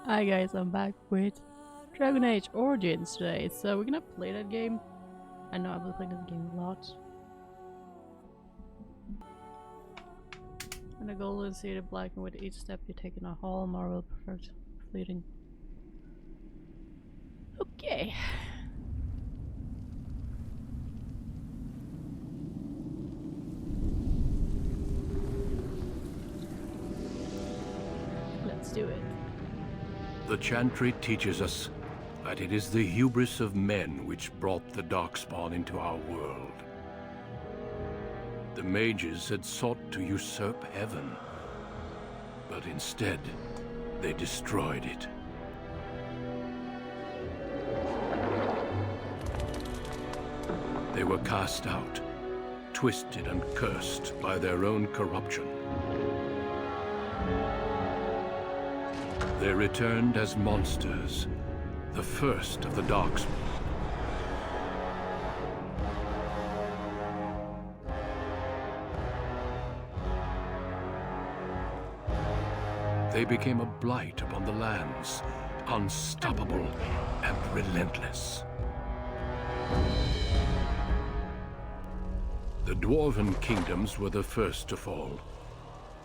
Hi guys, I'm back with Dragon Age Origins today, so we're gonna play that game. I know I've been playing this game a lot. And the goal is here to blacken with each step you take in a hall, marvel perfect fleeting. Okay. Let's do it. The Chantry teaches us that it is the hubris of men which brought the Darkspawn into our world. The mages had sought to usurp heaven, but instead, they destroyed it. They were cast out, twisted and cursed by their own corruption. They returned as monsters, the first of the Darkspawn. They became a blight upon the lands, unstoppable and relentless. The Dwarven kingdoms were the first to fall,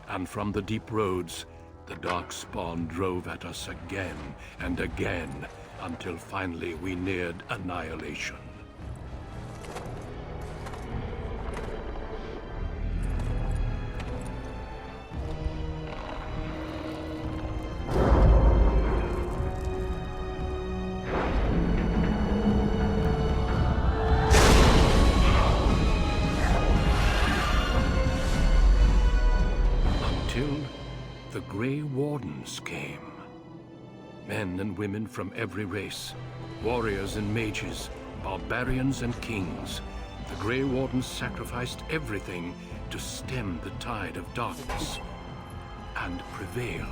and from the deep roads, the Darkspawn drove at us again and again, until finally we neared annihilation. Until the Gray Wardens came. Men and women from every race, warriors and mages, barbarians and kings. The Gray Wardens sacrificed everything to stem the tide of darkness, and prevailed.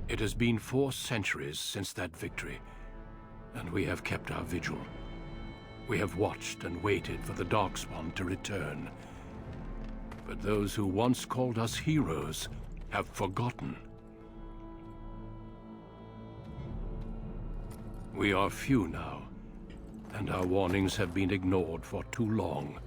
It has been 4 centuries since that victory, and we have kept our vigil. We have watched and waited for the Darkspawn to return. But those who once called us heroes have forgotten. We are few now, and our warnings have been ignored for too long.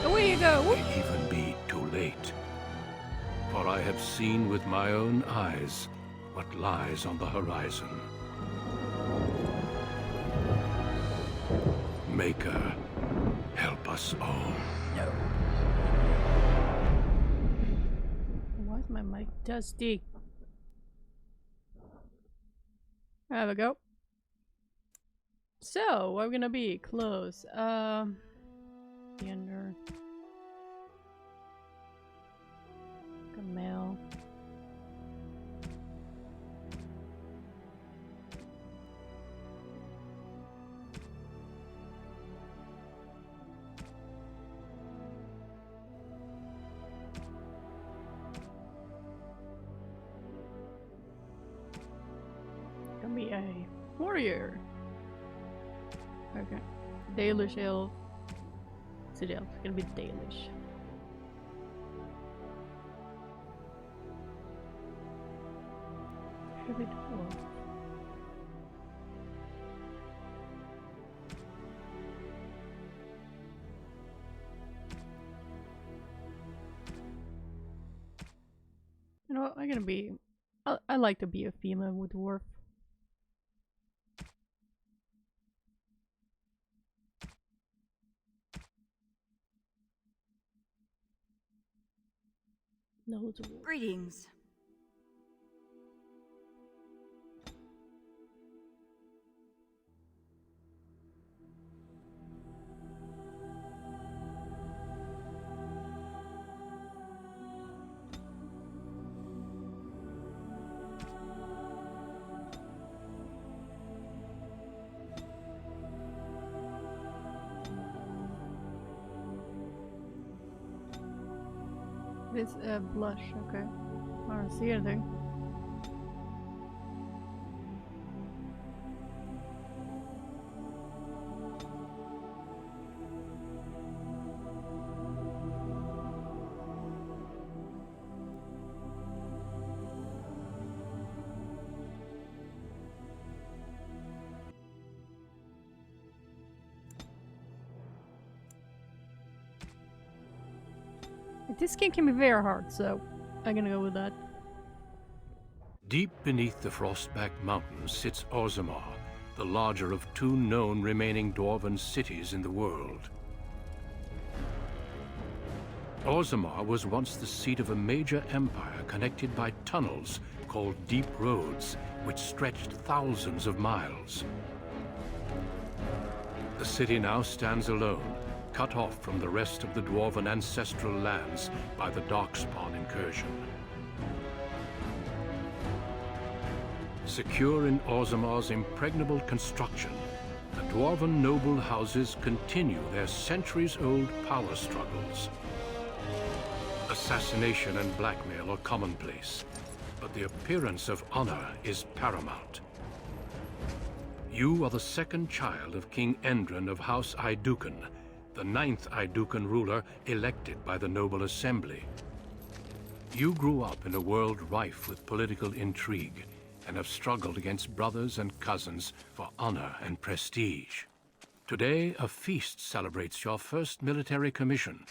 Away you go! Whoop. May even be too late. For I have seen with my own eyes what lies on the horizon. Maker, help us all. No. Why is my mic dusty? There we go. So, we're gonna be close. Under Camille. Gonna be a warrior. Okay. Dalish elf. City elf. It's gonna be Dalish. Heavy dwarf. You know what? I'm gonna be. I like to be a female with dwarf. No dwarf. Greetings. This blush, okay. I don't see anything. This game can be very hard, so I'm gonna go with that. Deep beneath the Frostback Mountains sits Orzamma, the larger of two known remaining dwarven cities in the world. Orzamma was once the seat of a major empire connected by tunnels called Deep Roads, which stretched thousands of miles. The city now stands alone, cut off from the rest of the dwarven ancestral lands by the Darkspawn incursion. Secure in Orzamma's impregnable construction, the dwarven noble houses continue their centuries-old power struggles. Assassination and blackmail are commonplace, but the appearance of honor is paramount. You are the second child of King Endrin of House Auducan, the 9th Auducan ruler elected by the Noble Assembly. You grew up in a world rife with political intrigue and have struggled against brothers and cousins for honor and prestige. Today, a feast celebrates your first military commission,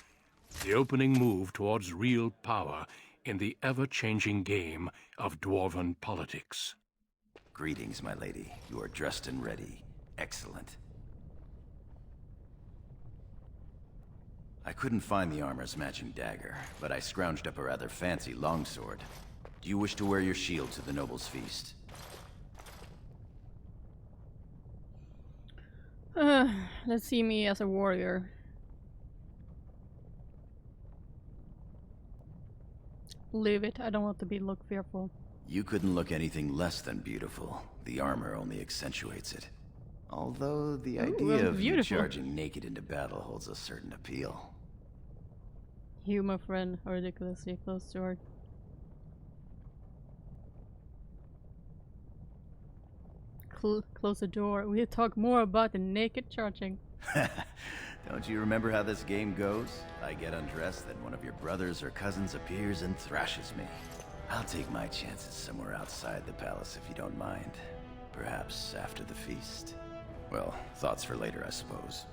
the opening move towards real power in the ever-changing game of dwarven politics. Greetings, my lady. You are dressed and ready. Excellent. I couldn't find the armor's matching dagger, but I scrounged up a rather fancy longsword. Do you wish to wear your shield to the noble's feast? Let's see me as a warrior. Leave it. I don't want to look fearful. You couldn't look anything less than beautiful. The armor only accentuates it. Although the idea of you charging naked into battle holds a certain appeal. You, my friend, are ridiculously close to her. Close the door. We'll talk more about the naked charging. Don't you remember how this game goes? I get undressed, then one of your brothers or cousins appears and thrashes me. I'll take my chances somewhere outside the palace if you don't mind. Perhaps after the feast. Well, thoughts for later, I suppose.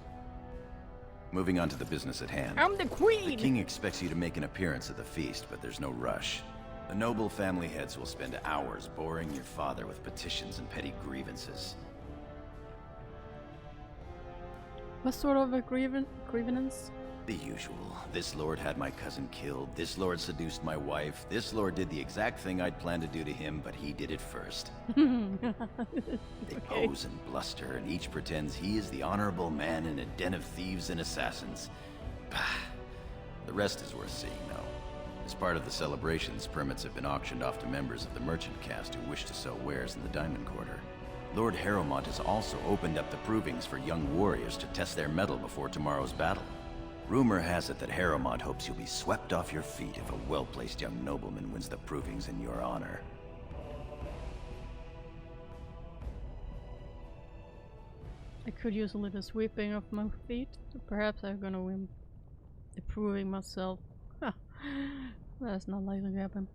Moving on to the business at hand. I'm the queen! The king expects you to make an appearance at the feast, but there's no rush. The noble family heads will spend hours boring your father with petitions and petty grievances. What sort of a grievance? The usual. This lord had my cousin killed, this lord seduced my wife, this lord did the exact thing I'd planned to do to him, but he did it first. They pose and bluster, and each pretends he is the honorable man in a den of thieves and assassins. The rest is worth seeing, though. As part of the celebrations, permits have been auctioned off to members of the merchant caste who wish to sell wares in the Diamond Quarter. Lord Harrowmont has also opened up the provings for young warriors to test their mettle before tomorrow's battle. Rumor has it that Harrowmont hopes you'll be swept off your feet if a well-placed young nobleman wins the provings in your honor. I could use a little sweeping of my feet. Perhaps I'm gonna win the proving myself. That's not likely to happen.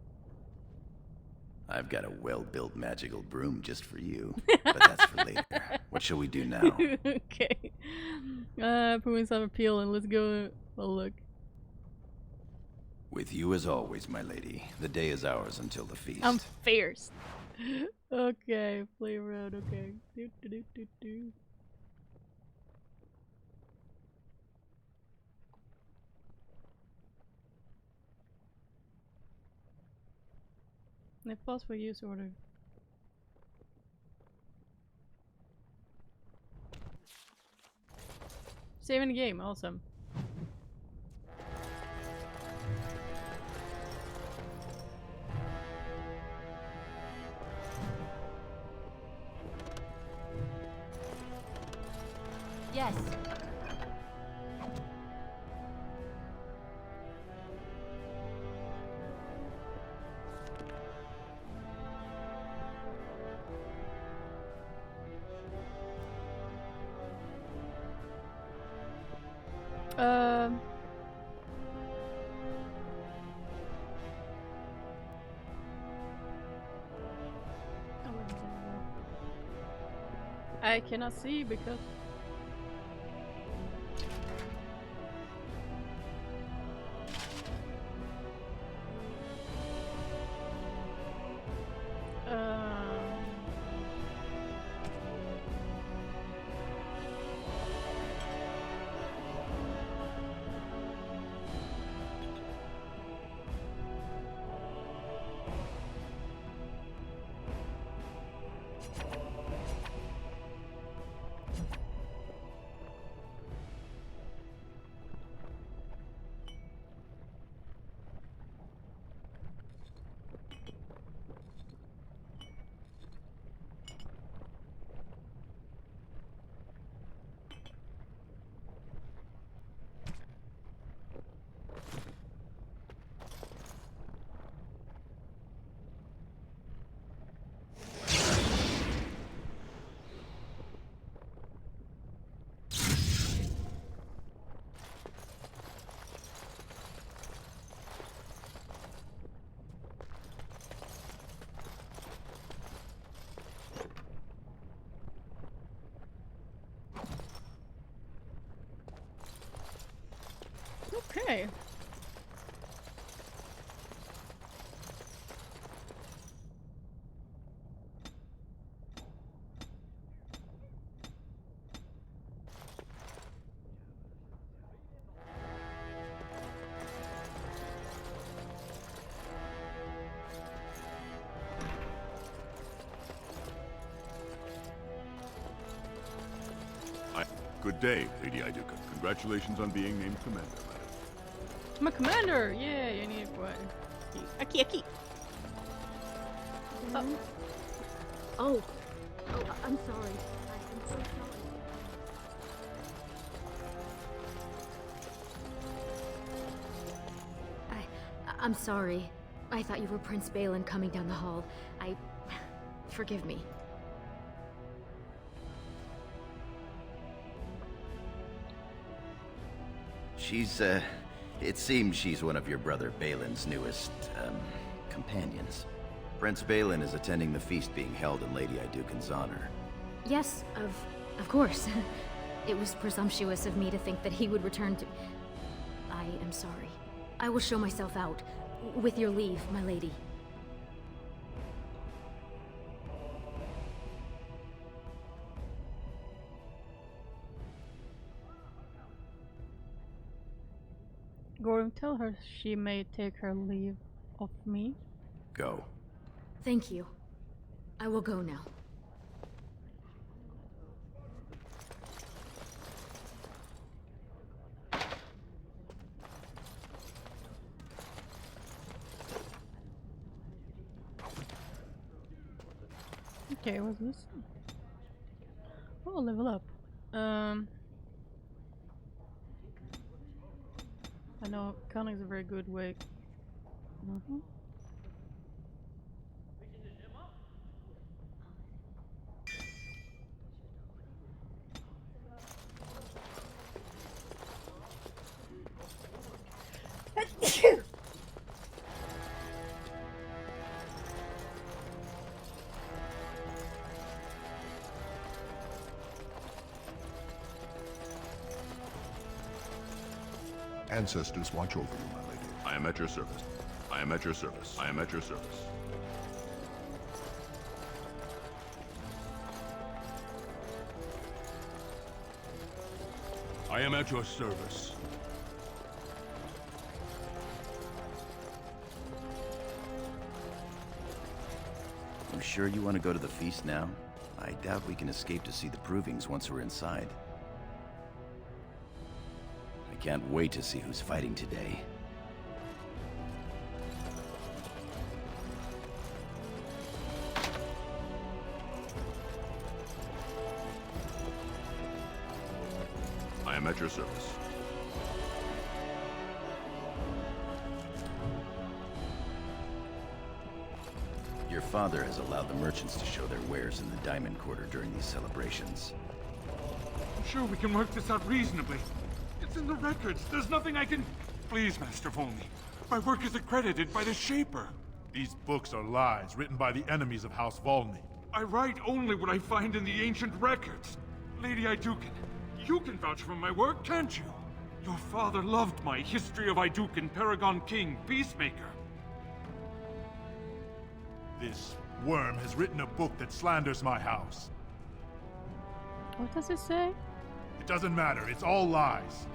I've got a well-built magical broom just for you, but that's for later. What shall we do now? Okay. Proving some appeal, and let's go a look. With you as always, my lady. The day is ours until the feast. I'm fierce. Okay, play around. Okay. Do. Pause for use order. Saving the game, awesome. Yes. I cannot see because... Okay. Good day, Lady Auduca. Congratulations on being named commander, madam. I'm a commander! Yay, I need what? Aki. Oh, I'm sorry. I'm so sorry. I'm sorry. I thought you were Prince Balin coming down the hall. Forgive me. It seems she's one of your brother Balin's newest, companions. Prince Balin is attending the feast being held in Lady Auducan's honor. Yes, of course. It was presumptuous of me to think that he would return to... I am sorry. I will show myself out. With your leave, my lady. Gordon, tell her she may take her leave of me. Go. Thank you. I will go now. Okay, what's this? Oh, level up. I know cunning is a very good way. Ancestors watch over you, my lady. I am at your service. I am at your service. I am at your service. I am at your service. You sure you want to go to the feast now? I doubt we can escape to see the provings once we're inside. I can't wait to see who's fighting today. I am at your service. Your father has allowed the merchants to show their wares in the Diamond Quarter during these celebrations. I'm sure we can work this out reasonably. It's in the records. There's nothing I can... Please, Master Volney. My work is accredited by the Shaper. These books are lies written by the enemies of House Volney. I write only what I find in the ancient records. Lady Auducan, you can vouch for my work, can't you? Your father loved my History of Auducan, Paragon King, Peacemaker. This worm has written a book that slanders my house. What does it say? It doesn't matter, it's all lies.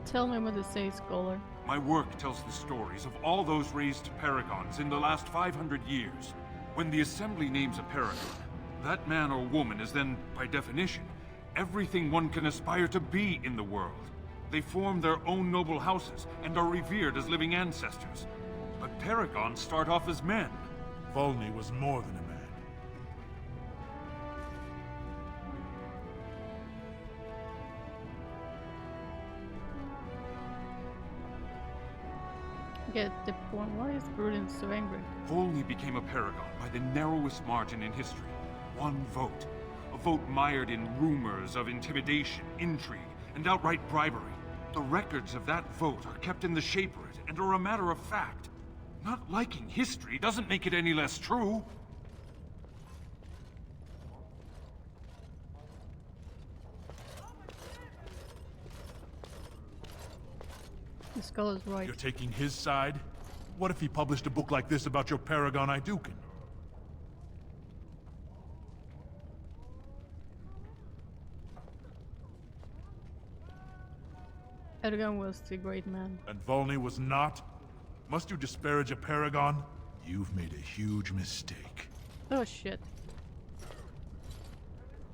Tell me what it says, scholar. My work tells the stories of all those raised paragons in the last 500 years. When the Assembly names a paragon, that man or woman is then, by definition, everything one can aspire to be in the world. They form their own noble houses and are revered as living ancestors. But paragons start off as men. Volney was more than a man. Get the point. Why is Prudence so angry? Volney became a paragon by the narrowest margin in history. One vote. A vote mired in rumors of intimidation, intrigue, and outright bribery. The records of that vote are kept in the Shaperate and are a matter of fact. Not liking history doesn't make it any less true. The scholar's right. You're taking his side? What if he published a book like this about your paragon Auducan? Erdogan was the great man. And Volney was not? Must you disparage a paragon? You've made a huge mistake. Oh shit.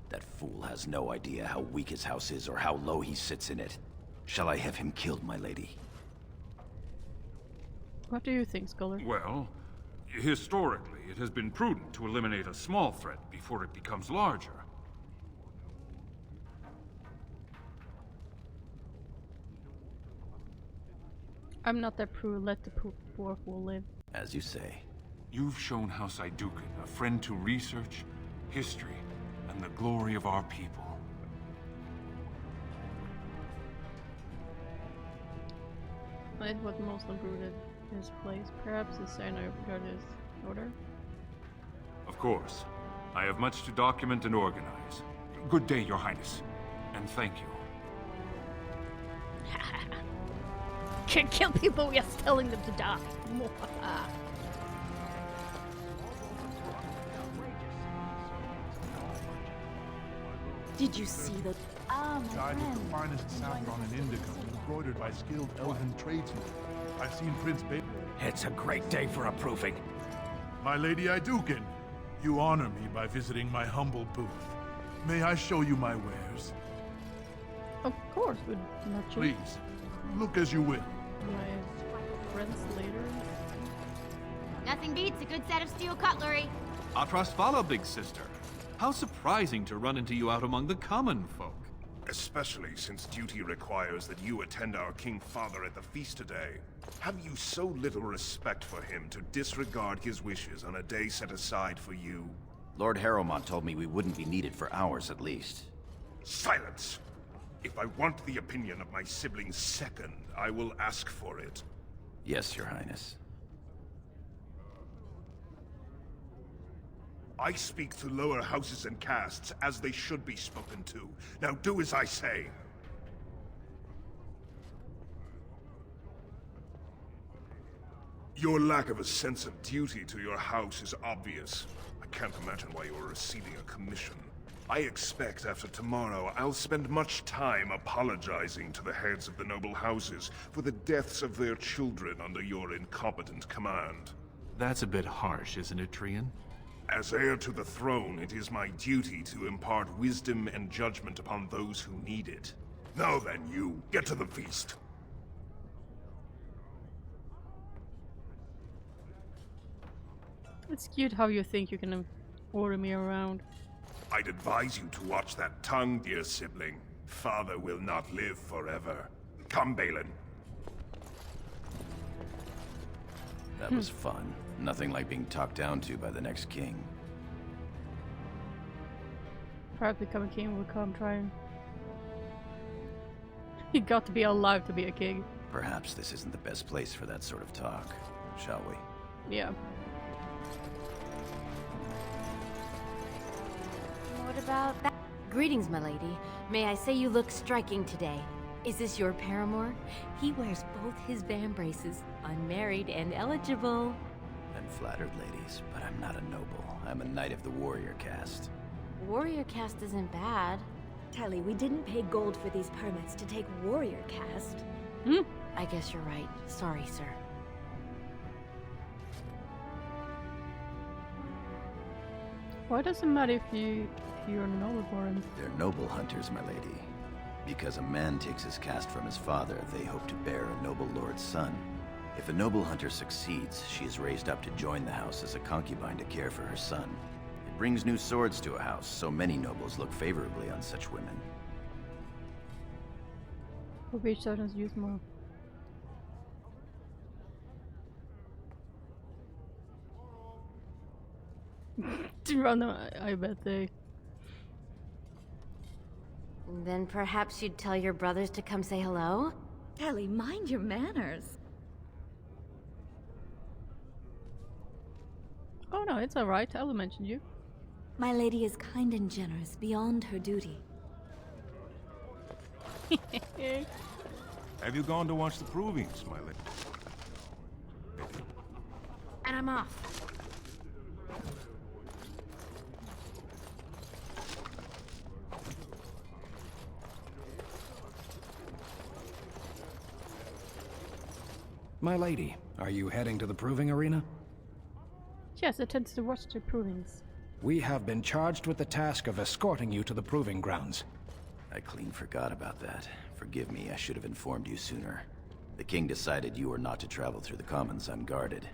That fool has no idea how weak his house is or how low he sits in it. Shall I have him killed, my lady? What do you think, scholar? Well, historically, it has been prudent to eliminate a small threat before it becomes larger. I'm not that prude. Let the poor fool live. As you say. You've shown House Auducan a friend to research, history, and the glory of our people. It was mostly rooted in his place. Perhaps the signer got his order. Of course. I have much to document and organize. Good day, Your Highness. And thank you. Can't kill people just telling them to die. Did you see the... Dyed with the finest saffron and indigo, embroidered by skilled elven tradesmen. I've seen Prince Ba- It's a great day for a proving. My Lady Auducan, you honor me by visiting my humble booth. May I show you my wares? Of course, would not you? Please, look as you will. My friends later. Nothing beats a good set of steel cutlery. Atras follow, big sister. How surprising to run into you out among the common folk. Especially since duty requires that you attend our King Father at the feast today. Have you so little respect for him to disregard his wishes on a day set aside for you? Lord Harrowmont told me we wouldn't be needed for hours at least. Silence! If I want the opinion of my siblings second, I will ask for it. Yes, Your Highness. I speak to lower houses and castes as they should be spoken to. Now do as I say. Your lack of a sense of duty to your house is obvious. I can't imagine why you are receiving a commission. I expect after tomorrow I'll spend much time apologizing to the heads of the noble houses for the deaths of their children under your incompetent command. That's a bit harsh, isn't it, Trian? As heir to the throne, it is my duty to impart wisdom and judgment upon those who need it. Now then, you, get to the feast. It's cute how you think you can order me around. I'd advise you to watch that tongue, dear sibling. Father will not live forever. Come, Balin. That was fun. Nothing like being talked down to by the next king. Perhaps becoming king will come trying. You got to be alive to be a king. Perhaps this isn't the best place for that sort of talk, shall we? Yeah. What about that? Greetings, my lady. May I say you look striking today. Is this your paramour? He wears both his vambraces, unmarried and eligible. I'm flattered, ladies, but I'm not a noble. I'm a knight of the warrior caste. Warrior caste isn't bad. Tally, we didn't pay gold for these permits to take warrior caste. I guess you're right. Sorry, sir. Why does it matter if you're noble born? They're noble hunters, my lady. Because a man takes his caste from his father, they hope to bear a noble lord's son. If a noble hunter succeeds, she is raised up to join the house as a concubine to care for her son. It brings new swords to a house, so many nobles look favorably on such women. Which sergeants use more? To run, I bet they. Then perhaps you'd tell your brothers to come say hello? Tally, mind your manners. Oh no, it's alright. I will mention you. My lady is kind and generous beyond her duty. Have you gone to watch the provings, my lady? And I'm off. My lady, are you heading to the proving arena? Yes, it tends to watch the provings. We have been charged with the task of escorting you to the proving grounds. I clean forgot about that. Forgive me, I should have informed you sooner. The king decided you were not to travel through the commons unguarded.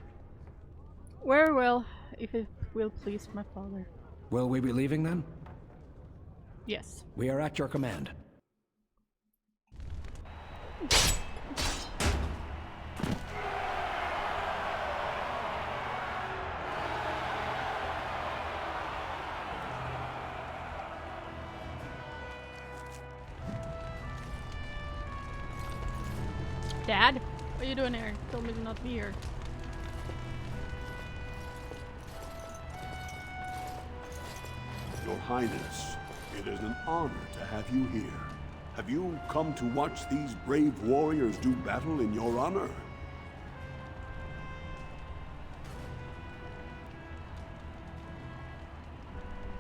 Very well, if it will please my father. Will we be leaving then? Yes. We are at your command. Dad, what are you doing here? You told me to not be here. Your Highness, it is an honor to have you here. Have you come to watch these brave warriors do battle in your honor?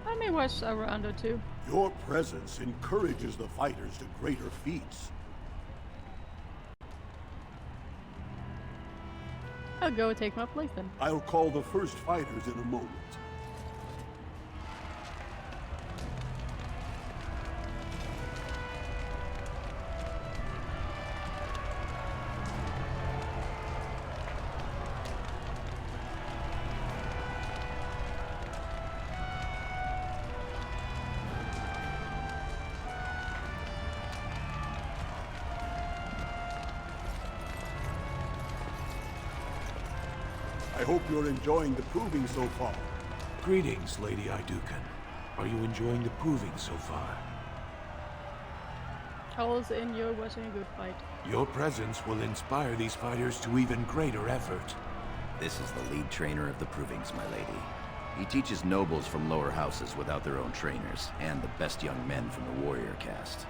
I may watch a round or two. Your presence encourages the fighters to greater feats. I'll go take my place then. I'll call the first fighters in a moment. I hope you're enjoying the proving so far. Greetings, Lady Auducan. Are you enjoying the proving so far? All's in you watching a good fight. Your presence will inspire these fighters to even greater effort. This is the lead trainer of the provings, my lady. He teaches nobles from lower houses without their own trainers, and the best young men from the warrior caste.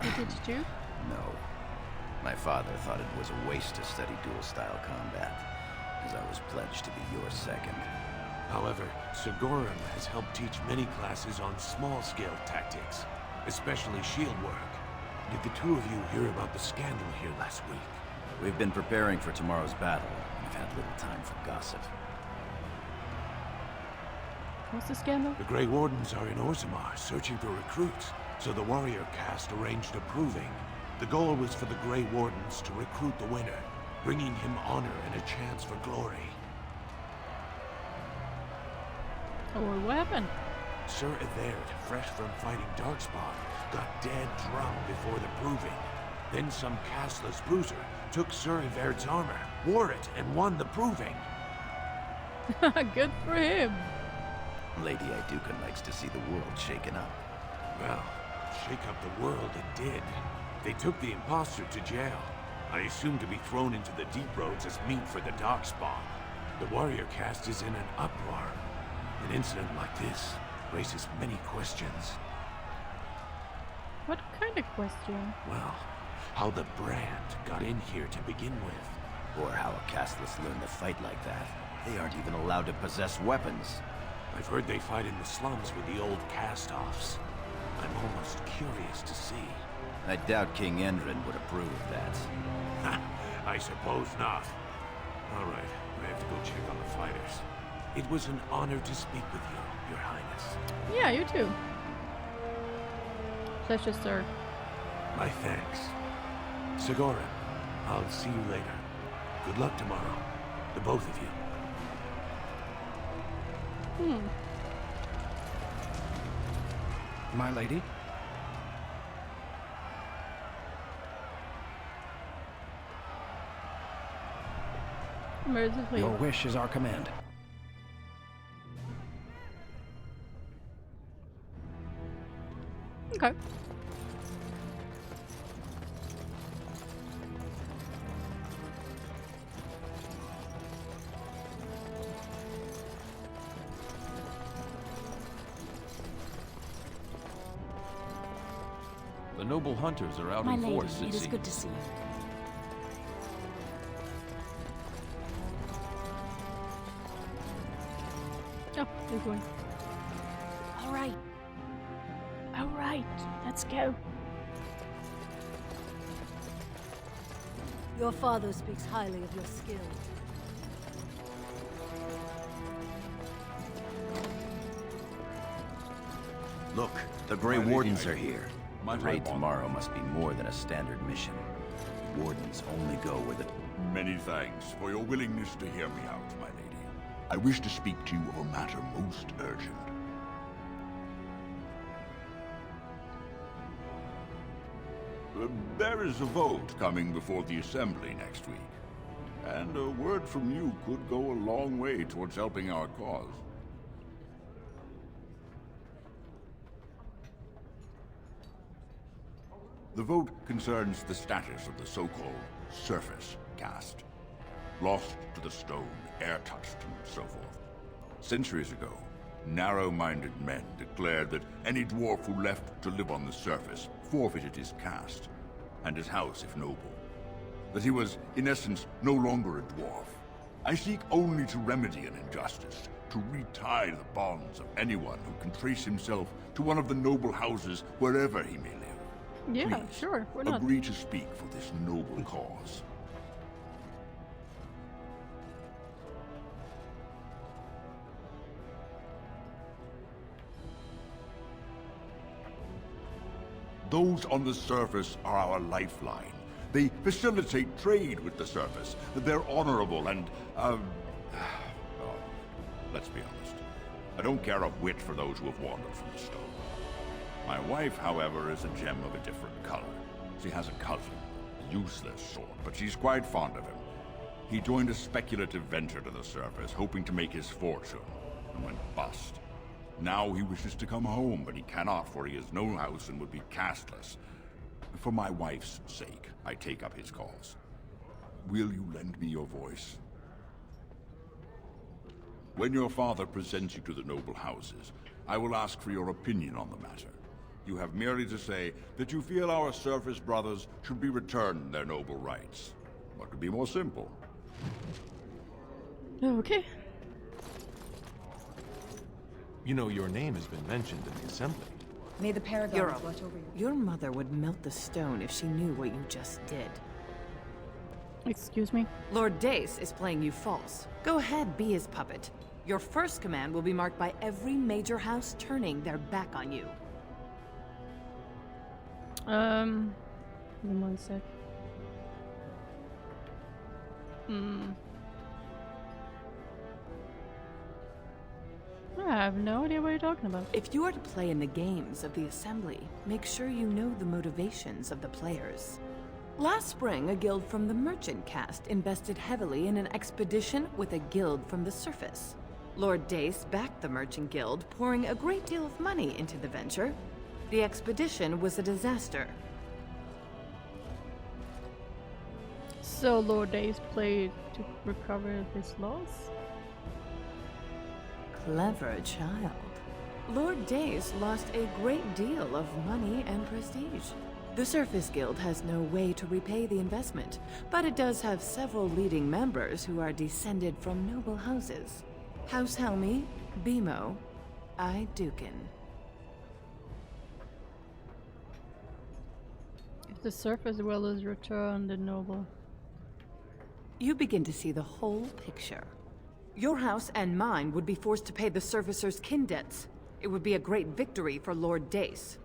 You did too? No. My father thought it was a waste to study dual-style combat, as I was pledged to be your second. However, Sigorum has helped teach many classes on small-scale tactics, especially shield work. Did the two of you hear about the scandal here last week? We've been preparing for tomorrow's battle. We've had little time for gossip. What's the scandal? The Gray Wardens are in Orzamma, searching for recruits, so the warrior caste arranged a proving. The goal was for the Gray Wardens to recruit the winner, bringing him honor and a chance for glory. Oh, what happened? Sir Evert, fresh from fighting Darkspawn, got dead drunk before the proving. Then some casteless bruiser took Sir Evert's armor, wore it, and won the proving. Good for him. Lady Auducan likes to see the world shaken up. Well, shake up the world it did. They took the imposter to jail. I assume to be thrown into the deep roads as meat for the darkspawn. The warrior caste is in an uproar. An incident like this raises many questions. What kind of question? Well, how the brand got in here to begin with. Or how a casteless learned to fight like that. They aren't even allowed to possess weapons. I've heard they fight in the slums with the old cast-offs. I'm almost curious to see. I doubt King Endrin would approve of that. I suppose not. All right, I have to go check on the fighters. It was an honor to speak with you, Your Highness. Yeah, you too. Pleasure, sir. My thanks. Sigorin, I'll see you later. Good luck tomorrow, to both of you. My lady? Mercifully. Your wish is our command. Okay. The noble hunters are out My in lady, force, it is seems. good to see you. Oh, they're going. All right. All right, let's go. Your father speaks highly of your skill. Look, the Gray Wardens are here. My The raid lord. tomorrow must be more than a standard mission. Wardens only go where the... Many thanks for your willingness to hear me out, my lady. I wish to speak to you of a matter most urgent. There is a vote coming before the Assembly next week, and a word from you could go a long way towards helping our cause. The vote concerns the status of the so-called surface caste. Lost to the stone, air-touched, and so forth. Centuries ago, narrow-minded men declared that any dwarf who left to live on the surface forfeited his caste, and his house if noble. That he was, in essence, no longer a dwarf. I seek only to remedy an injustice, to retie the bonds of anyone who can trace himself to one of the noble houses wherever he may live. Yeah, Please, sure. We're not. agree to speak for this noble cause. Those on the surface are our lifeline. They facilitate trade with the surface. They're honorable and, oh, let's be honest. I don't care a whit for those who have wandered from the stone. My wife, however, is a gem of a different color. She has a cousin, a useless sort, but she's quite fond of him. He joined a speculative venture to the surface, hoping to make his fortune, and went bust. Now he wishes to come home, but he cannot, for he has no house and would be casteless. For my wife's sake, I take up his cause. Will you lend me your voice? When your father presents you to the noble houses, I will ask for your opinion on the matter. You have merely to say that you feel our surface brothers should be returned their noble rights. What could be more simple? Okay. You know, your name has been mentioned in the assembly. May the Paragon You're watch over you. Your mother would melt the stone if she knew what you just did. Excuse me? Lord Dace is playing you false. Go ahead, be his puppet. Your first command will be marked by every major house turning their back on you. Give me 1 sec. I have no idea what you're talking about. If you are to play in the games of the Assembly, make sure you know the motivations of the players. Last spring, a guild from the Merchant caste invested heavily in an expedition with a guild from the surface. Lord Dace backed the Merchant Guild, pouring a great deal of money into the venture. The expedition was a disaster. So Lord Days played to recover his loss? Clever child. Lord Dace lost a great deal of money and prestige. The Surface Guild has no way to repay the investment, but it does have several leading members who are descended from noble houses. House Helmi, Bimo, Auducan. If the Surface Guild is returned, the noble. You begin to see the whole picture. Your house and mine would be forced to pay the Surfacer's kin debts. It would be a great victory for Lord Dace.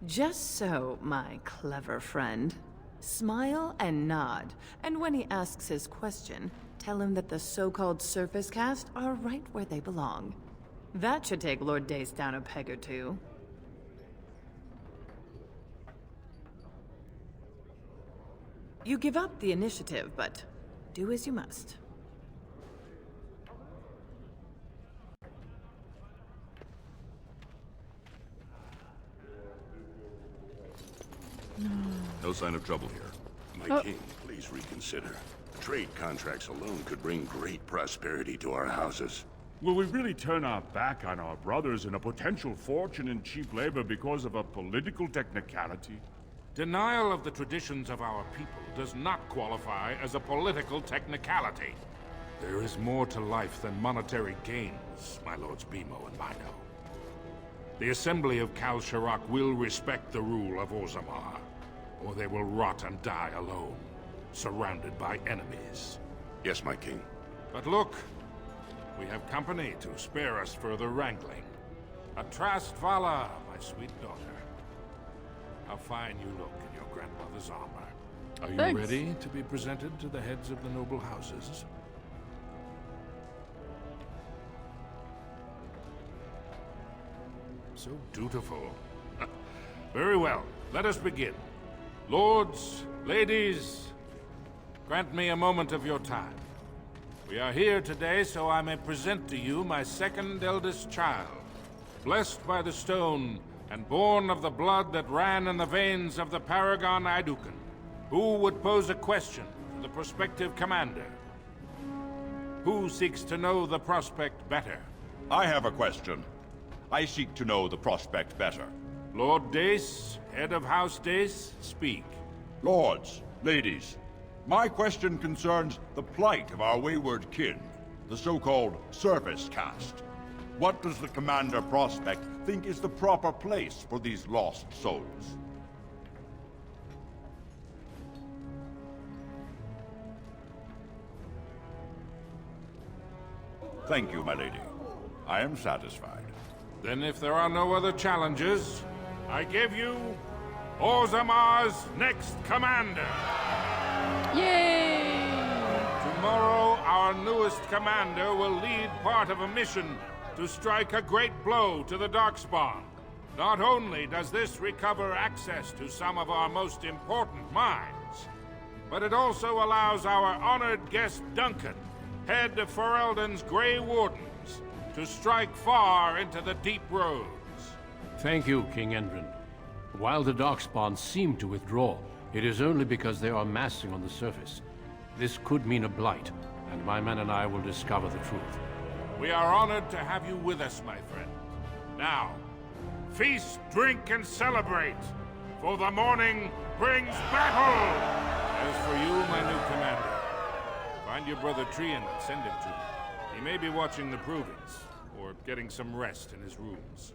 Just so, my clever friend. Smile and nod, and when he asks his question, tell him that the so-called Surface Caste are right where they belong. That should take Lord Dace down a peg or two. You give up the initiative, but do as you must. No sign of trouble here. My king, please reconsider. Trade contracts alone could bring great prosperity to our houses. Will we really turn our back on our brothers and a potential fortune in cheap labor because of a political technicality? Denial of the traditions of our people does not qualify as a political technicality. There is more to life than monetary gains, my lords Bimo and Mino. The Assembly of Kal Sharok will respect the rule of Orzamma, or they will rot and die alone, surrounded by enemies. Yes, my king. But look, we have company to spare us further wrangling. Atrast Vala, my sweet daughter. How fine you look in your grandmother's armor. Are you Thanks. ready to be presented to the heads of the noble houses? So dutiful. Very well, let us begin. Lords, ladies, grant me a moment of your time. We are here today so I may present to you my second eldest child, blessed by the stone and born of the blood that ran in the veins of the Paragon Auducan, who would pose a question to the prospective commander. Who seeks to know the prospect better? I have a question. I seek to know the prospect better. Lord Dace, head of House Dace, speak. Lords, ladies, my question concerns the plight of our wayward kin, the so-called Surface Caste. What does the Commander Prospect think is the proper place for these lost souls? Thank you, my lady. I am satisfied. Then if there are no other challenges, I give you Orzamma's next commander. Yay! Tomorrow, our newest commander will lead part of a mission to strike a great blow to the Darkspawn. Not only does this recover access to some of our most important mines, but it also allows our honored guest Duncan, head of Ferelden's Gray Wardens, to strike far into the deep roads. Thank you, King Endrin. While the Darkspawn seem to withdraw, it is only because they are massing on the surface. This could mean a blight, and my men and I will discover the truth. We are honored to have you with us, my friend. Now, feast, drink, and celebrate, for the morning brings battle! As for you, my new commander, find your brother Trian and send him to me. He may be watching the provings, or getting some rest in his rooms.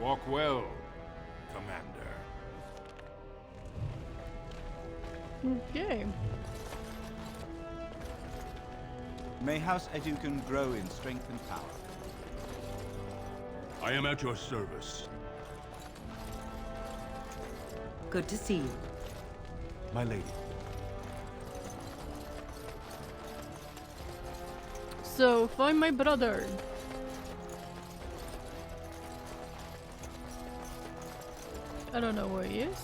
Walk well, Commander. Okay. May House Auducan grow in strength and power. I am at your service. Good to see you. My lady. So, find my brother. I don't know where he is.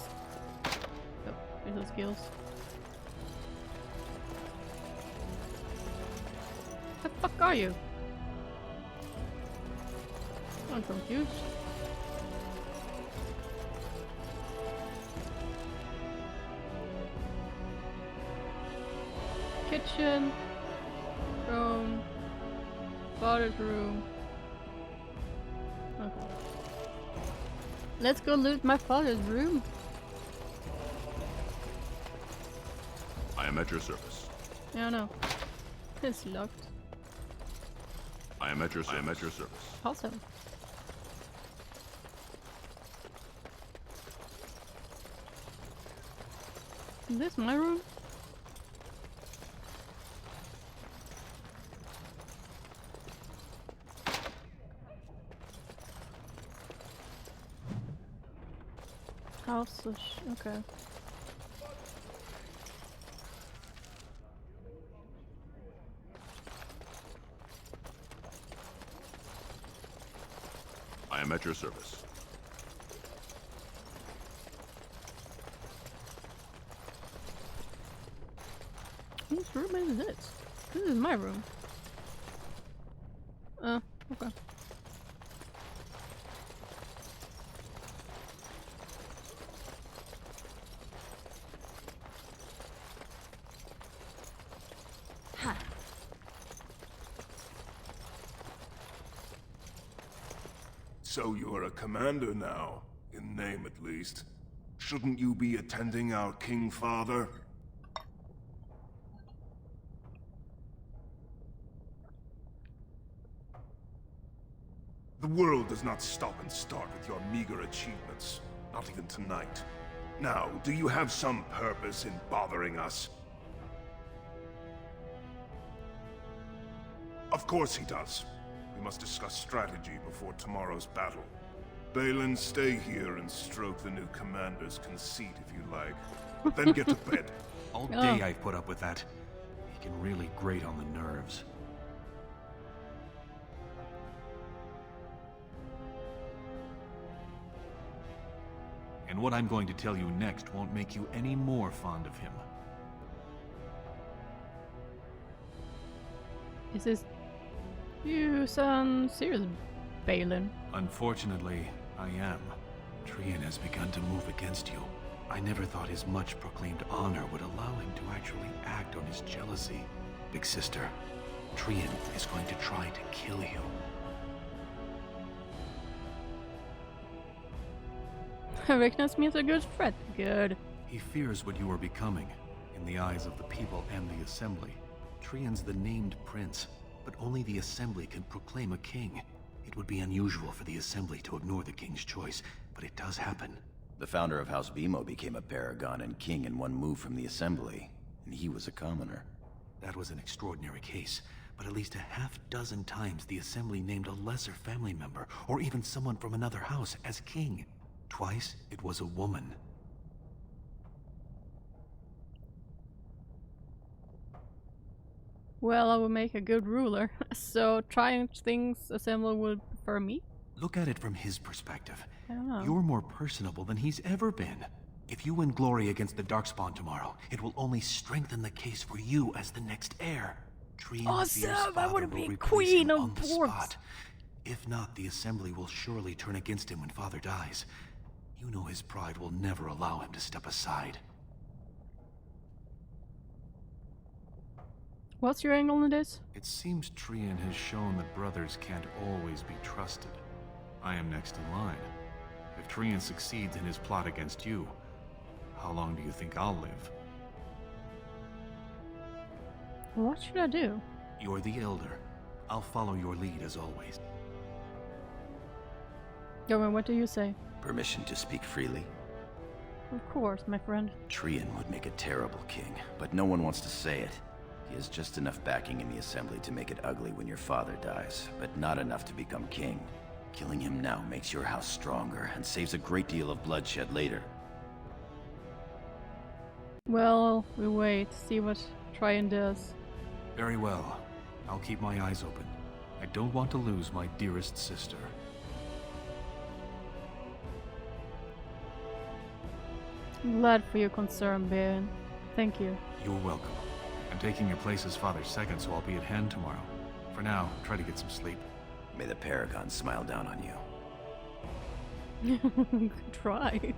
Oh, here's the skills. The fuck are you? I'm confused. Kitchen, throne, father's room. Okay. Let's go loot my father's room. I am at your service. Yeah, I know. It's locked. I am at your service. Awesome. Is this my room? House of okay. I am at your service. Whose room is this? This is my room. Okay. So you're a commander now, in name at least. Shouldn't you be attending our King Father? The world does not stop and start with your meager achievements. Not even tonight. Now, do you have some purpose in bothering us? Of course he does. We must discuss strategy before tomorrow's battle. Balin, stay here and stroke the new commander's conceit if you like. Then get to bed. All day I've put up with that. He can really grate on the nerves. And what I'm going to tell you next won't make you any more fond of him. Is this... You sound serious, Balin. Unfortunately, I am. Trian has begun to move against you. I never thought his much proclaimed honor would allow him to actually act on his jealousy. Big sister, Trian is going to try to kill you. Recognize me as a good friend. Good. He fears what you are becoming, in the eyes of the people and the Assembly. Trian's the named prince, but only the Assembly can proclaim a king. It would be unusual for the Assembly to ignore the king's choice, but it does happen. The founder of House Vimo became a paragon and king in one move from the Assembly, and he was a commoner. That was an extraordinary case, but at least a half-dozen times the Assembly named a lesser family member, or even someone from another house, as king. Twice, it was a woman. Well, I will make a good ruler, so trying things Assembly would prefer me? Look at it from his perspective. I don't know. You're more personable than he's ever been. If you win glory against the Darkspawn tomorrow, it will only strengthen the case for you as the next heir. Trian's fierce Awesome! I father want to will be replace queen him of on the dwarves. spot. If not, the Assembly will surely turn against him when father dies. You know his pride will never allow him to step aside. What's your angle on this? It seems Trian has shown that brothers can't always be trusted. I am next in line. If Trian succeeds in his plot against you, how long do you think I'll live? What should I do? You're the elder. I'll follow your lead as always. Gomer, what do you say? Permission to speak freely? Of course, my friend. Trian would make a terrible king, but no one wants to say it. He has just enough backing in the Assembly to make it ugly when your father dies, but not enough to become king. Killing him now makes your house stronger and saves a great deal of bloodshed later. Well, we wait, see what Trian does. Very well. I'll keep my eyes open. I don't want to lose my dearest sister. I'm glad for your concern, Baron. Thank you. You're welcome. I'm taking your place as father's second, so I'll be at hand tomorrow. For now, try to get some sleep. May the Paragon smile down on you. Try.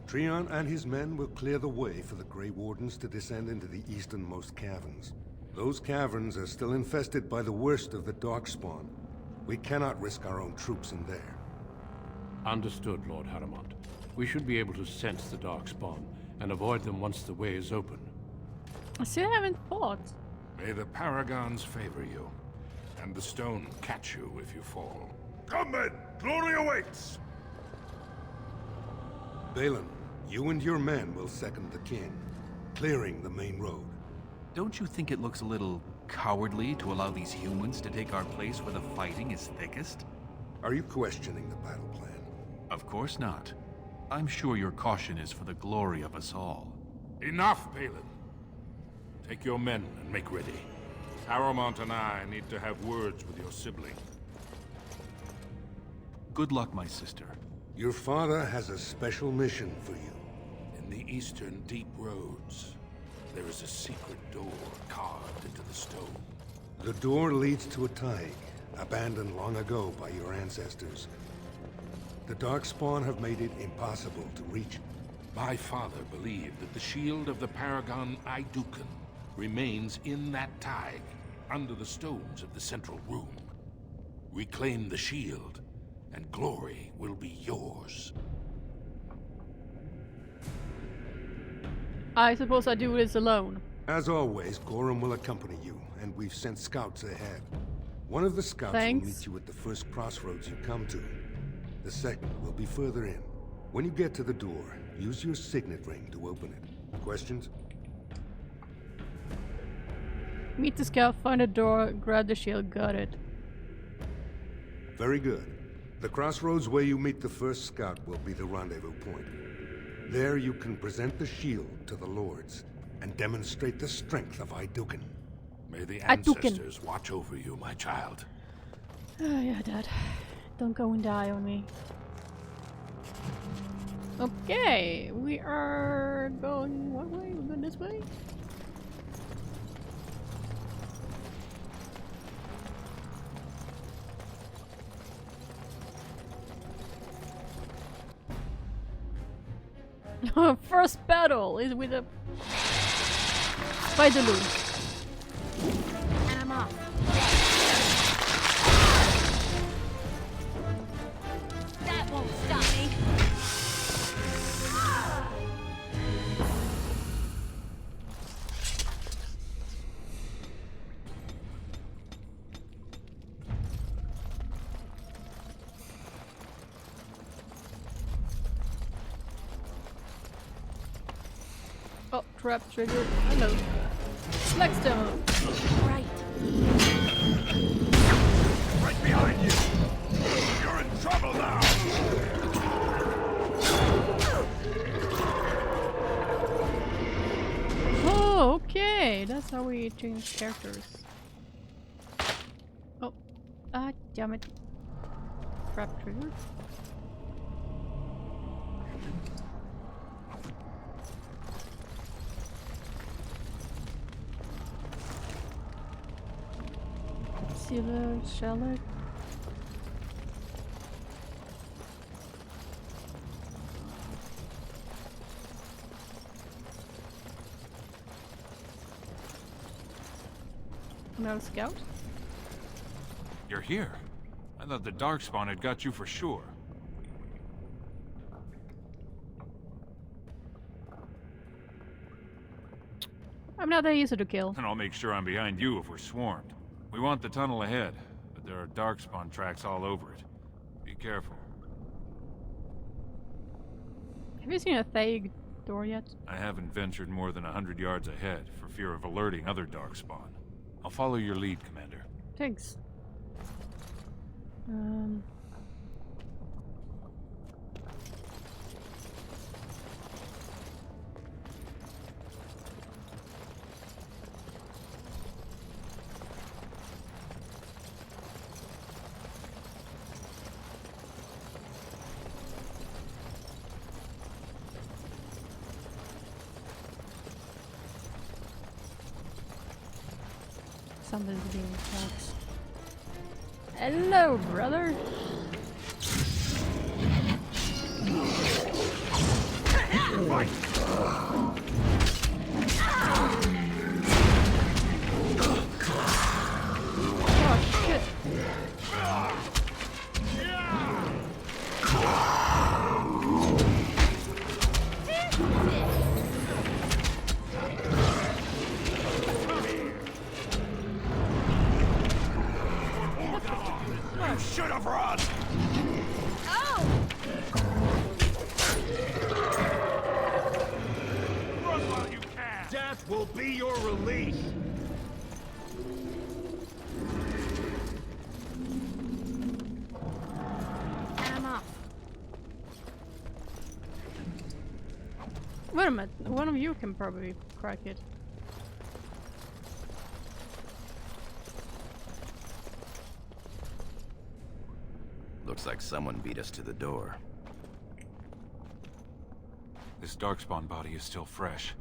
Treon and his men will clear the way for the Grey Wardens to descend into the easternmost caverns. Those caverns are still infested by the worst of the Darkspawn. We cannot risk our own troops in there. Understood, Lord Haramond. We should be able to sense the Darkspawn and avoid them once the way is open. I still haven't fought. May the Paragons favor you, and the stone catch you if you fall. Come men! Glory awaits! Balin, you and your men will second the king, clearing the main road. Don't you think it looks a little cowardly to allow these humans to take our place where the fighting is thickest? Are you questioning the battle plan? Of course not. I'm sure your caution is for the glory of us all. Enough, Balin. Take your men and make ready. Haramond and I need to have words with your sibling. Good luck, my sister. Your father has a special mission for you. In the eastern deep roads, there is a secret door carved into the stone. The door leads to a Taig, abandoned long ago by your ancestors. The Darkspawn have made it impossible to reach it. My father believed that the shield of the Paragon Auducan remains in that Taig, under the stones of the central room. Reclaim the shield, and glory will be yours. I suppose I do this alone. As always, Gorham will accompany you, and we've sent scouts ahead. One of the scouts will meet you at the first crossroads you come to. The second will be further in. When you get to the door, use your signet ring to open it. Questions? Meet the scout, find a door, grab the shield, got it. Very good. The crossroads where you meet the first scout will be the rendezvous point. There you can present the shield to the lords and demonstrate the strength of Auducan. May the ancestors watch over you, my child. Oh yeah, Dad. Don't go and die on me. Okay, we are going what way? We're going this way? First battle is with a spider loon. And I'm off. That won't stop me. Oh, trap trigger. Hello. Flex demo. Right. Right behind you! You're in trouble now! Oh, okay. That's how we change characters. Oh. Ah, damn it. Trap trigger. Silver shallot. Another scout? You're here. I thought the Darkspawn had got you for sure. I'm not that easy to kill. And I'll make sure I'm behind you if we're swarmed. We want the tunnel ahead, but there are Darkspawn tracks all over it. Be careful. Have you seen a Thaig door yet? I haven't ventured more than 100 yards ahead for fear of alerting other Darkspawn. I'll follow your lead, Commander. Thanks. Somebody's being attacked. Hello, brother. Fight! Oh shit! You should have run! Run while you can! Death will be your release! I'm off. Wait a minute, one of you can probably crack it. Looks like someone beat us to the door. This darkspawn body is still fresh.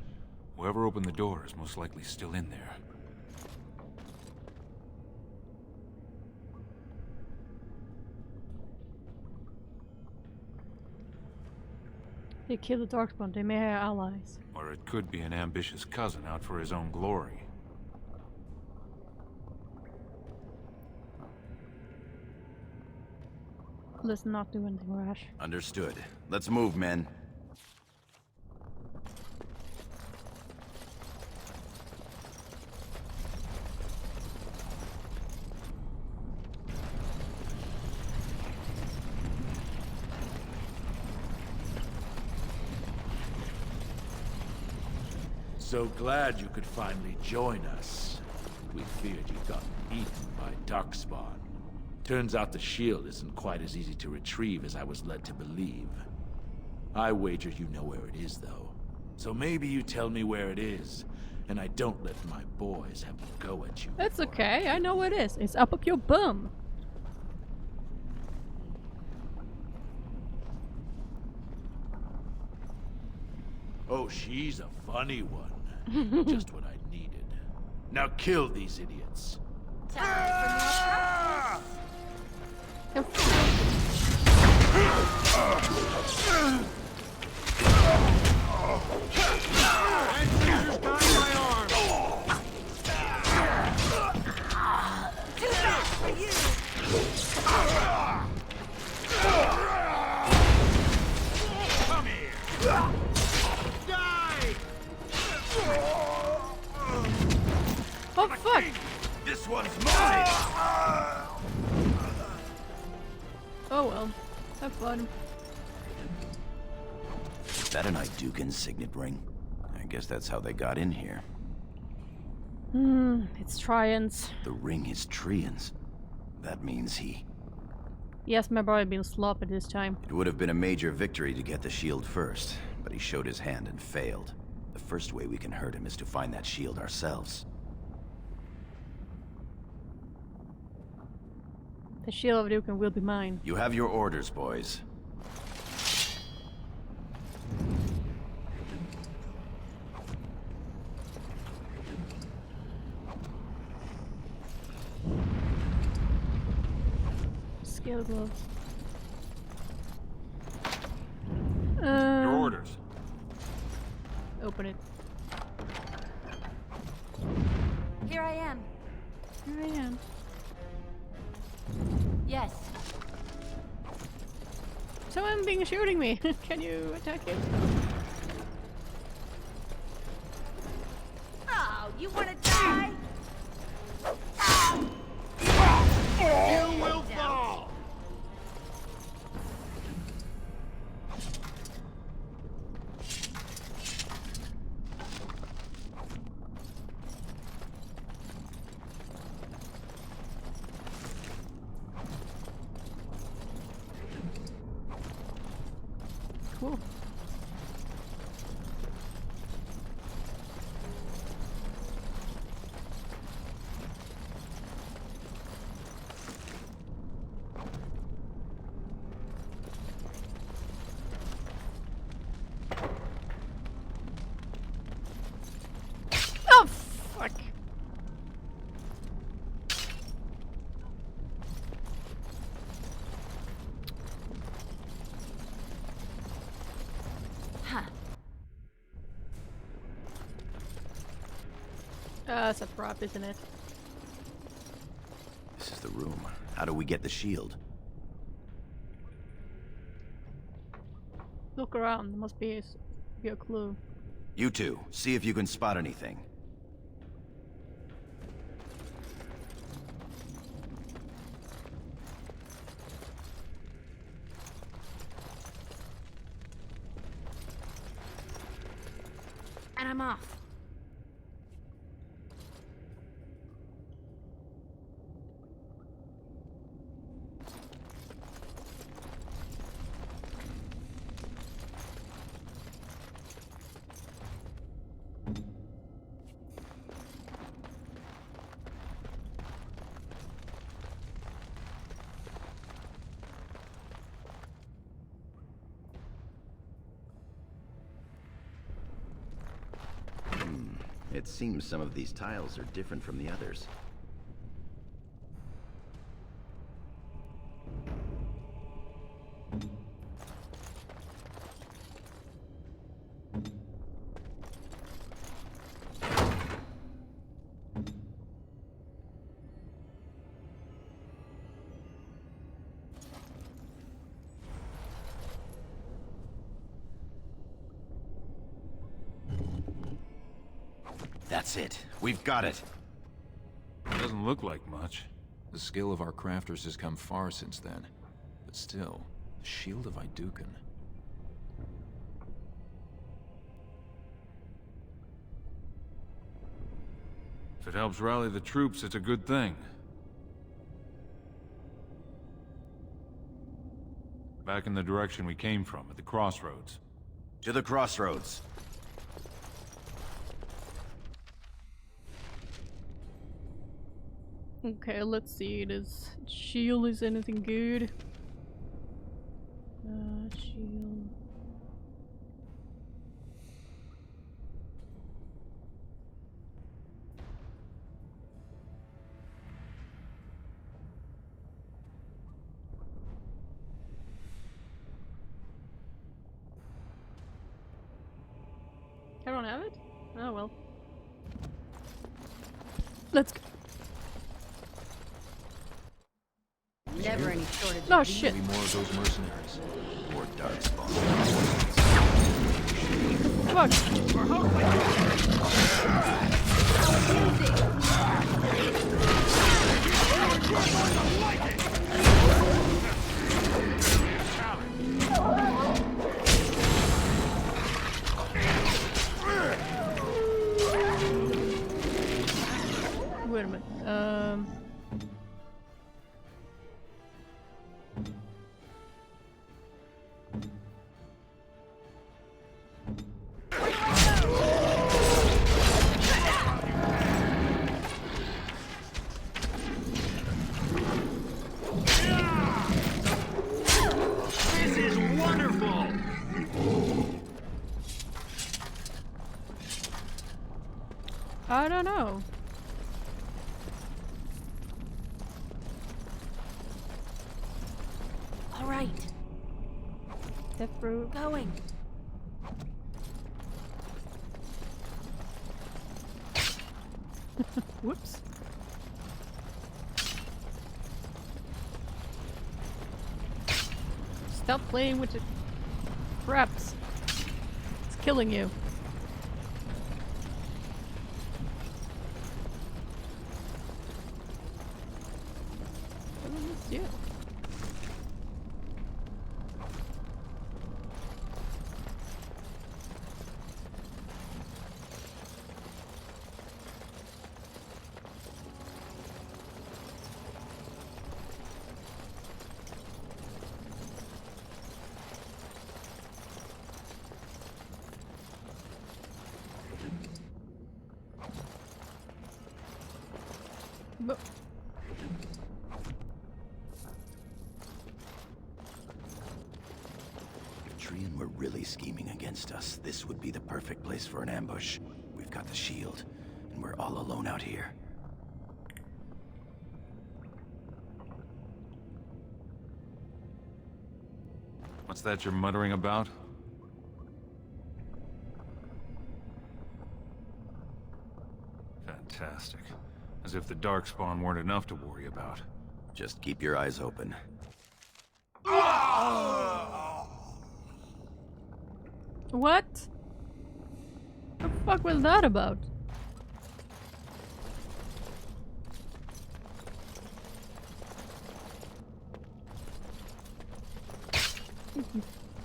Whoever opened the door is most likely still in there. They kill the darkspawn, they may have allies. Or it could be an ambitious cousin out for his own glory. Let's not do anything rash. Understood. Let's move, men. So glad you could finally join us. We feared you'd gotten eaten by darkspawn. Turns out the shield isn't quite as easy to retrieve as I was led to believe. I wager you know where it is, though. So maybe you tell me where it is, and I don't let my boys have a go at you. That's okay, I know what it is. It's up your bum. Oh, she's a funny one. Just what I needed. Now kill these idiots. Come here. Die! Oh fuck! This one's mine! Oh well. Have fun. Is that an Auducan signet ring? I guess that's how they got in here. It's Trians. The ring is Trian's. That means he... Yes, my boy been sloppy this time. It would have been a major victory to get the shield first, but he showed his hand and failed. The first way we can hurt him is to find that shield ourselves. The shield of Auduca will be mine. You have your orders, boys. Skill gloves. Your orders. Open it. Here I am. Here I am. Yes. Someone being shooting me. Can you attack it? Oh, you want to die? You will fall! Cool. That's a prop, isn't it? This is the room. How do we get the shield? Look around. There must be a clue. You two, see if you can spot anything. And I'm off. It seems some of these tiles are different from the others. That's it. We've got it. Doesn't look like much. The skill of our crafters has come far since then. But still, the Shield of Auduca. If it helps rally the troops, it's a good thing. Back in the direction we came from, at the crossroads. To the crossroads. Okay, let's see. Does shield is anything good? Shield. I don't have it? Oh well. Let's go. Never any shortage. No shit. Maybe more of those mercenaries. Or dark spawn. Fuck. We're hoping. Wait a minute. This is wonderful! I don't know. All right. Death fruit. Going. Whoops. Stop playing with the traps. It's killing you. What did this do? But If Trian were really scheming against us, this would be the perfect place for an ambush. We've got the shield, and we're all alone out here. What's that you're muttering about? Fantastic. As if the Darkspawn weren't enough to worry about. Just keep your eyes open. What? The fuck was that about?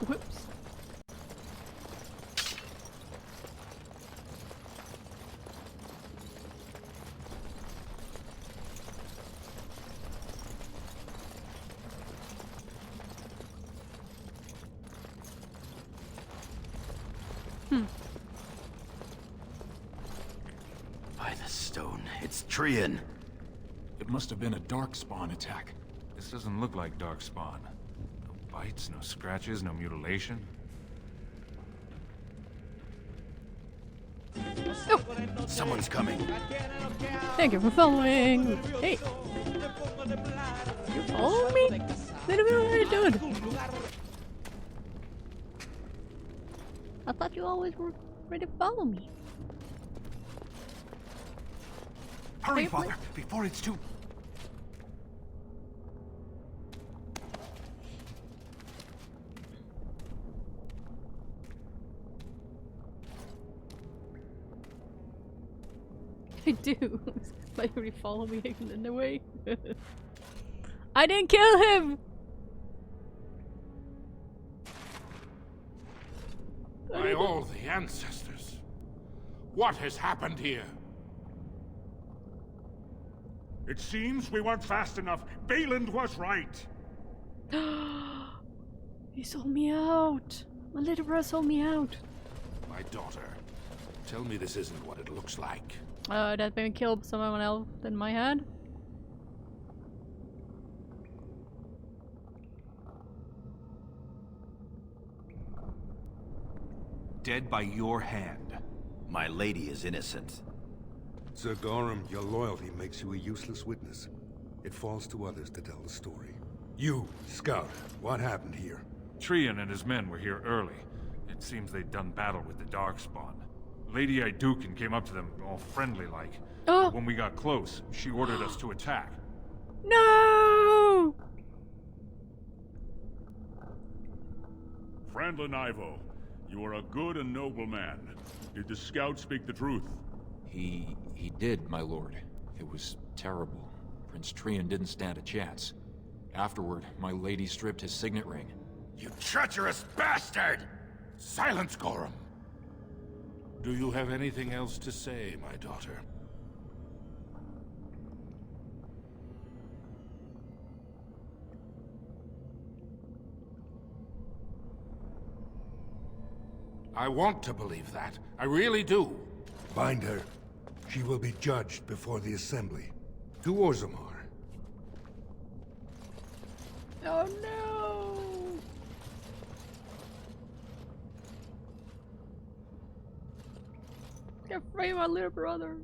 Whoops. By the stone, it's Trian. It must have been a Darkspawn attack. This doesn't look like Darkspawn. No bites, no scratches, no mutilation. Oh. Someone's coming. Thank you for following. Hey. You follow me? Wait a minute, dude. I thought you always were ready to follow me. Hurry, Wait, Father, before it's too... I do. Like, you follow me in the way. I didn't kill him! By all the ancestors, what has happened here? It seems we weren't fast enough. Bayland was right. He sold me out. My little brother sold me out. My daughter, tell me this isn't what it looks like. That been killed someone else in my head. Dead by your hand. My lady is innocent. Sir Gorham, your loyalty makes you a useless witness. It falls to others to tell the story. You, Scout, what happened here? Trian and his men were here early. It seems they'd done battle with the Darkspawn. Lady Auducan came up to them, all friendly-like. Oh. When we got close, she ordered us to attack. No! Frandlin Ivo, you are a good and noble man. Did the scout speak the truth? He did, my lord. It was terrible. Prince Trian didn't stand a chance. Afterward, my lady stripped his signet ring. You treacherous bastard! Silence, Gorham! Do you have anything else to say, my daughter? I want to believe that. I really do. Bind her. She will be judged before the Assembly. To Orzamma. Oh no! Get free, my little brother.